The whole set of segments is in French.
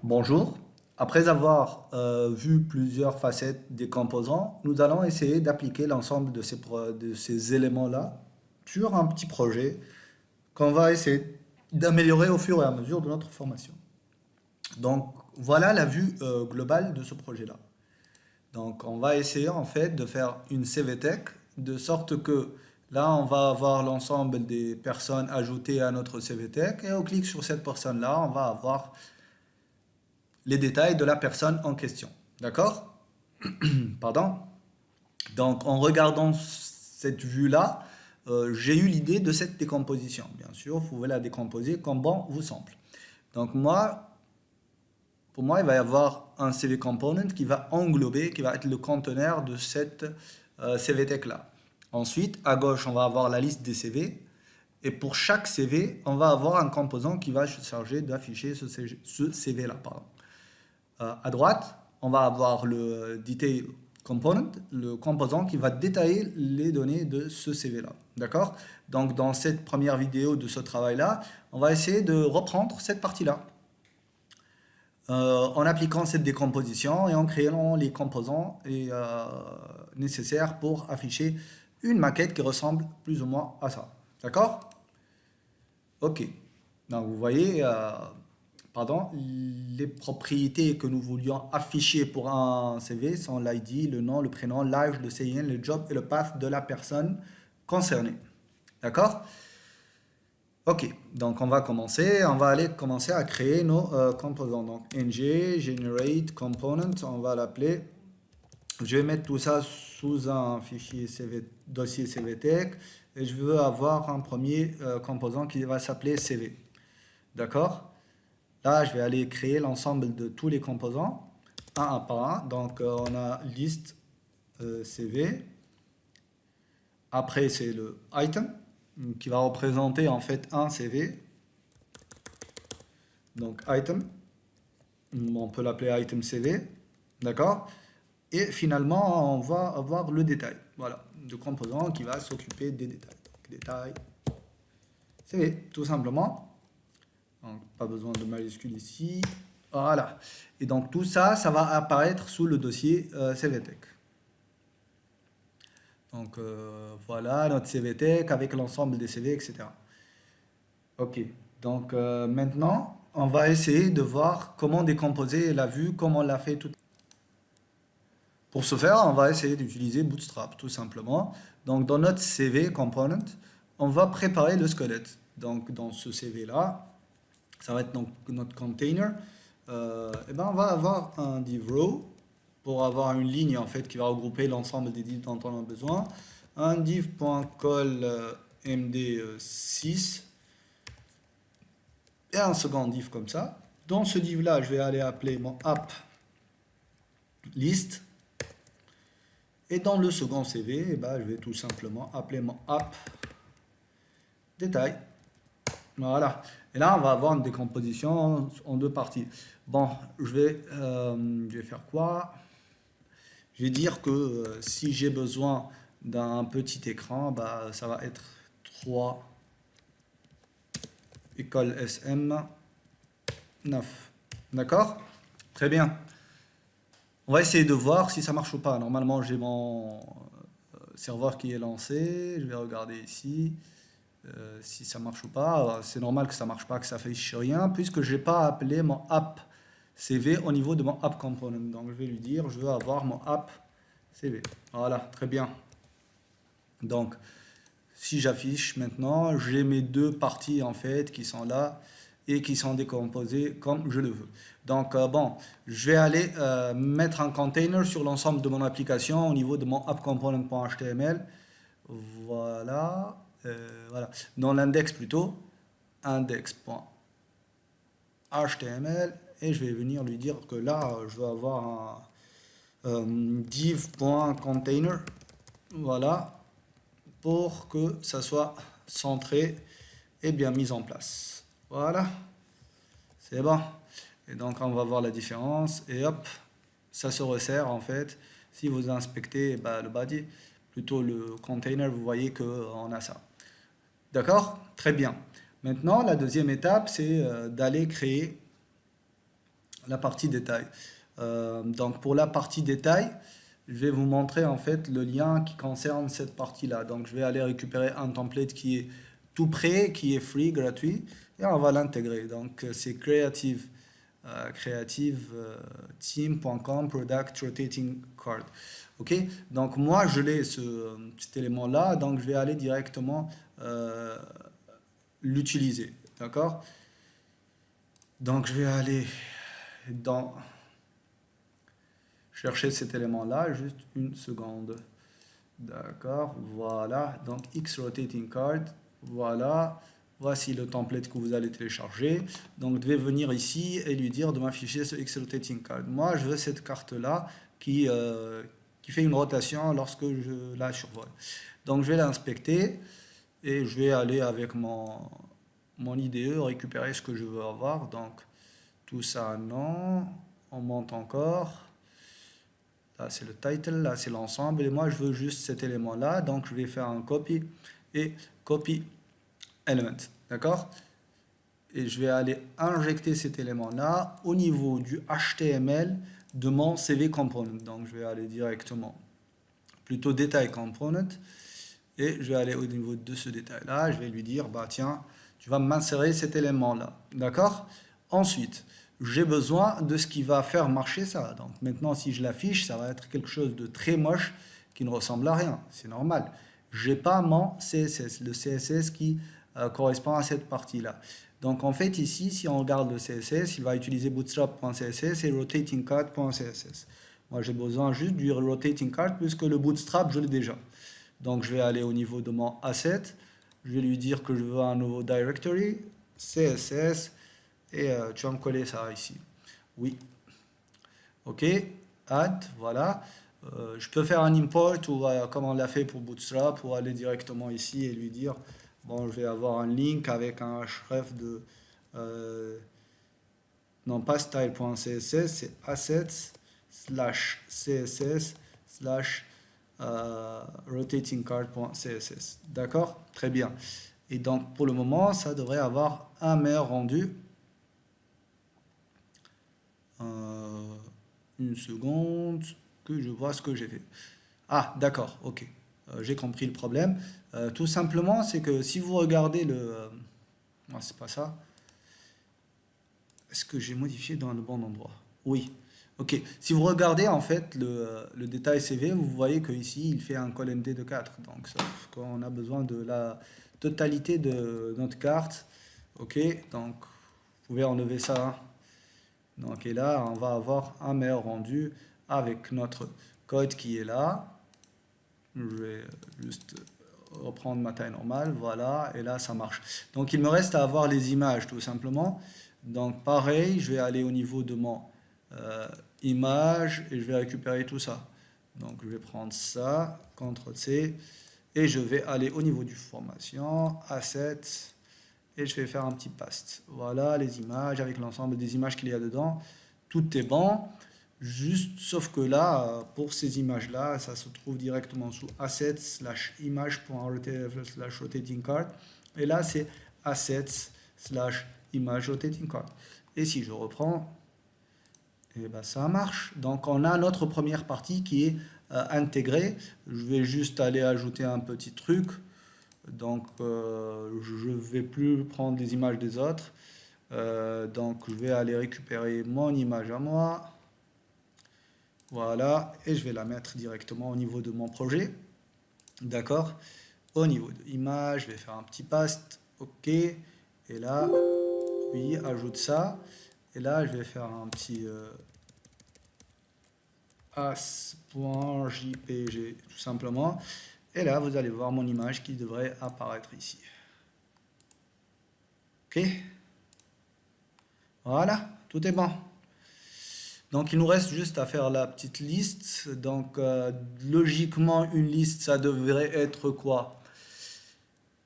Bonjour. Après avoir vu plusieurs facettes des composants, nous allons essayer d'appliquer l'ensemble de ces éléments-là sur un petit projet qu'on va essayer d'améliorer au fur et à mesure de notre formation. Donc, voilà la vue globale de ce projet-là. Donc, on va essayer en fait de faire une CVTech de sorte que là, on va avoir l'ensemble des personnes ajoutées à notre CVTech et on clique sur cette personne-là, on va avoir les détails de la personne en question. D'accord? Pardon? Donc, en regardant cette vue-là, j'ai eu l'idée de cette décomposition. Bien sûr, vous pouvez la décomposer comme bon vous semble. Donc, pour moi, il va y avoir un CV component qui va englober, qui va être le conteneur de cette CVTech-là. Ensuite, à gauche, on va avoir la liste des CV. Et pour chaque CV, on va avoir un composant qui va se charger d'afficher ce CV-là. À droite, on va avoir le detail component, le composant qui va détailler les données de ce CV-là. D'accord? Donc, dans cette première vidéo de ce travail-là, on va essayer de reprendre cette partie-là. En appliquant cette décomposition et en créant les composants nécessaires pour afficher une maquette qui ressemble plus ou moins à ça. D'accord? Ok. Donc, vous voyez, pardon, les propriétés que nous voulions afficher pour un CV sont l'ID, le nom, le prénom, l'âge, le CIN, le job et le path de la personne concernée. D'accord? Ok, donc on va commencer. On va aller commencer à créer nos composants. Donc ng, generate, component, on va l'appeler. Je vais mettre tout ça sous un fichier dossier CVTech et je veux avoir un premier composant qui va s'appeler CV. D'accord? Là, je vais aller créer l'ensemble de tous les composants, un par un. Donc, on a liste CV. Après, c'est le item, qui va représenter en fait un CV. Donc, item, on peut l'appeler item CV. D'accord? Et finalement, on va avoir le détail. Voilà, le composant qui va s'occuper des détails. Donc, détail CV, tout simplement. Donc, pas besoin de majuscule ici. Voilà. Et donc tout ça, ça va apparaître sous le dossier CVTech. Donc voilà notre CVTech avec l'ensemble des CV, etc. Ok. Donc maintenant, on va essayer de voir comment décomposer la vue, comme on l'a fait tout. Pour ce faire, on va essayer d'utiliser Bootstrap, tout simplement. Donc dans notre CV component, on va préparer le squelette. Donc dans ce CV-là, ça va être donc notre container. Et ben on va avoir un div row pour avoir une ligne en fait qui va regrouper l'ensemble des divs dont on a besoin. Un div.call md6 et un second div comme ça. Dans ce div là, je vais aller appeler mon app list. Et dans le second CV, eh ben, je vais tout simplement appeler mon app détail. Voilà. Et là, on va avoir une décomposition en deux parties. Bon, je vais faire quoi? Je vais dire que si j'ai besoin d'un petit écran, bah, ça va être 3 école SM 9. D'accord? Très bien. On va essayer de voir si ça marche ou pas. Normalement, j'ai mon serveur qui est lancé. Je vais regarder ici. Si ça marche ou pas. C'est normal que ça marche pas, que ça affiche rien, puisque je n'ai pas appelé mon app CV au niveau de mon app component. Donc je vais lui dire, je veux avoir mon app CV. Voilà, très bien. Donc, si j'affiche maintenant, j'ai mes deux parties en fait qui sont là et qui sont décomposées comme je le veux. Donc, bon, je vais aller mettre un container sur l'ensemble de mon application au niveau de mon appcomponent.html. Voilà. Voilà. Dans l'index plutôt, index.html et je vais venir lui dire que là, je veux avoir un div.container. Voilà. Pour que ça soit centré et bien mis en place. Voilà. C'est bon. Et donc, on va voir la différence. Et hop, ça se resserre en fait. Si vous inspectez bah, le body, plutôt le container, vous voyez qu'on a ça. D'accord? Très bien. Maintenant, la deuxième étape, c'est d'aller créer la partie détail. Donc pour la partie détail, je vais vous montrer en fait le lien qui concerne cette partie-là. Donc je vais aller récupérer un template qui est tout prêt, qui est free, gratuit, et on va l'intégrer. Donc c'est creative team.com product rotating card. Ok, donc moi je l'ai cet élément-là, donc je vais aller directement l'utiliser. D'accord? Donc je vais aller dans chercher cet élément-là, juste une seconde. D'accord, voilà. Donc X rotating card, voilà. Voici le template que vous allez télécharger. Donc vous devez venir ici et lui dire de m'afficher ce X rotating card. Moi, je veux cette carte-là qui fait une rotation lorsque je la survole. Donc je vais l'inspecter et je vais aller avec mon IDE récupérer ce que je veux avoir. Donc tout ça, non. On monte encore. Là, c'est le title, là, c'est l'ensemble. Et moi, je veux juste cet élément-là. Donc, je vais faire un copy et copy element. D'accord? Et je vais aller injecter cet élément-là au niveau du HTML de mon CV component. Donc, je vais aller directement, plutôt détail component. Et je vais aller au niveau de ce détail-là. Je vais lui dire, bah tiens, tu vas m'insérer cet élément-là. D'accord? Ensuite, j'ai besoin de ce qui va faire marcher ça. Donc maintenant, si je l'affiche, ça va être quelque chose de très moche qui ne ressemble à rien. C'est normal. J'ai pas mon CSS, le CSS qui correspond à cette partie-là. Donc en fait, ici, si on regarde le CSS, il va utiliser bootstrap.css et rotatingcard.css. Moi, j'ai besoin juste du rotating card puisque le bootstrap, je l'ai déjà. Donc je vais aller au niveau de mon asset. Je vais lui dire que je veux un nouveau directory, CSS, et tu vas me coller ça ici. Oui. Ok. Add, voilà. Je peux faire un import ou comme on l'a fait pour Bootstrap, pour aller directement ici et lui dire, bon, je vais avoir un link avec un href de, non pas style.css, c'est assets slash css slash rotatingcard.css. D'accord? Très bien. Et donc, pour le moment, ça devrait avoir un meilleur rendu. Une seconde, que je vois ce que j'ai fait. Ah, d'accord, ok. J'ai compris le problème. Tout simplement, c'est que si vous regardez le... non, c'est pas ça. Est-ce que j'ai modifié dans le bon endroit? Oui. Ok. Si vous regardez en fait le détail CV, vous voyez que ici il fait un colMD de 4. Donc, sauf qu'on a besoin de la totalité de notre carte. Ok. Donc, vous pouvez enlever ça. Donc, et là, on va avoir un meilleur rendu avec notre code qui est là. Je vais juste reprendre ma taille normale. Voilà. Et là, ça marche. Donc, il me reste à avoir les images, tout simplement. Donc, pareil, je vais aller au niveau de mon image et je vais récupérer tout ça. Donc, je vais prendre ça, CTRL-C, et je vais aller au niveau du formation, Assets, et je vais faire un petit paste. Voilà les images avec l'ensemble des images qu'il y a dedans. Tout est bon, juste sauf que là, pour ces images-là, ça se trouve directement sous assets slash image.rtf slash rotating card. Et là, c'est assets slash image rotating card. Et si je reprends, et ben ça marche. Donc on a notre première partie qui est intégrée. Je vais juste aller ajouter un petit truc. Donc, je ne vais plus prendre des images des autres. Donc, je vais aller récupérer mon image à moi. Voilà. Et je vais la mettre directement au niveau de mon projet. D'accord? Au niveau de l'image, je vais faire un petit paste. OK. Et là, oui, ajoute ça. Et là, je vais faire un petit as.jpg, tout simplement. Et là, vous allez voir mon image qui devrait apparaître ici. OK? Voilà, tout est bon. Donc, il nous reste juste à faire la petite liste. Donc, logiquement, une liste, ça devrait être quoi?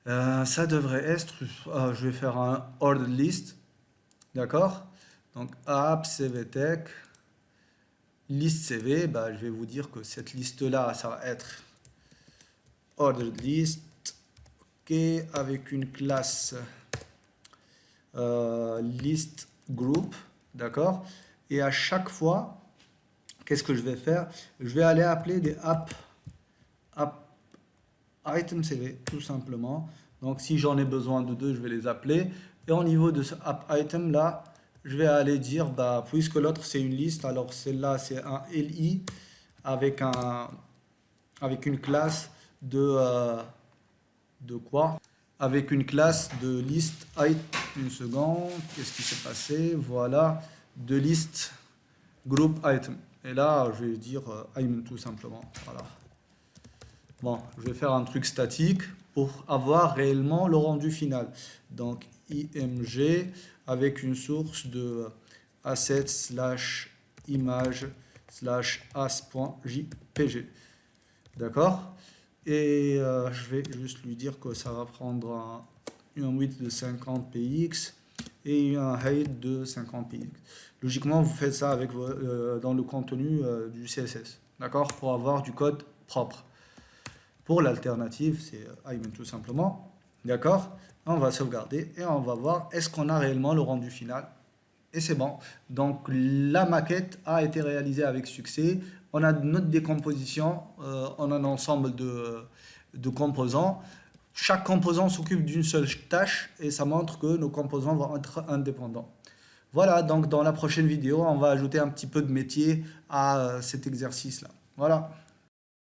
Ça devrait être, je vais faire un ordered list. D'accord? Donc, app, CVTech, liste CV, bah, je vais vous dire que cette liste-là, ça va être ordered list, ok, avec une classe list group, d'accord. Et à chaque fois, qu'est-ce que je vais faire? Je vais aller appeler des app item CV, tout simplement. Donc, si j'en ai besoin de deux, je vais les appeler. Et au niveau de ce app item là, je vais aller dire, bah, puisque l'autre c'est une liste, alors celle-là c'est un LI avec avec une classe de quoi? Avec une classe de liste item. Une seconde, qu'est-ce qui s'est passé? Voilà, de liste group item. Et là, je vais dire item tout simplement. Voilà. Bon, je vais faire un truc statique pour avoir réellement le rendu final. Donc, img avec une source de asset slash image slash as.jpg. D'accord? Et je vais juste lui dire que ça va prendre un width de 50 px et un height de 50 px. Logiquement, vous faites ça avec dans le contenu du CSS. D'accord? Pour avoir du code propre. Pour l'alternative, c'est IMEN tout simplement. D'accord? On va sauvegarder et on va voir est-ce qu'on a réellement le rendu final. Et c'est bon. Donc la maquette a été réalisée avec succès. On a notre décomposition en un ensemble de composants. Chaque composant s'occupe d'une seule tâche et ça montre que nos composants vont être indépendants. Voilà, donc dans la prochaine vidéo, on va ajouter un petit peu de métier à cet exercice-là. Voilà.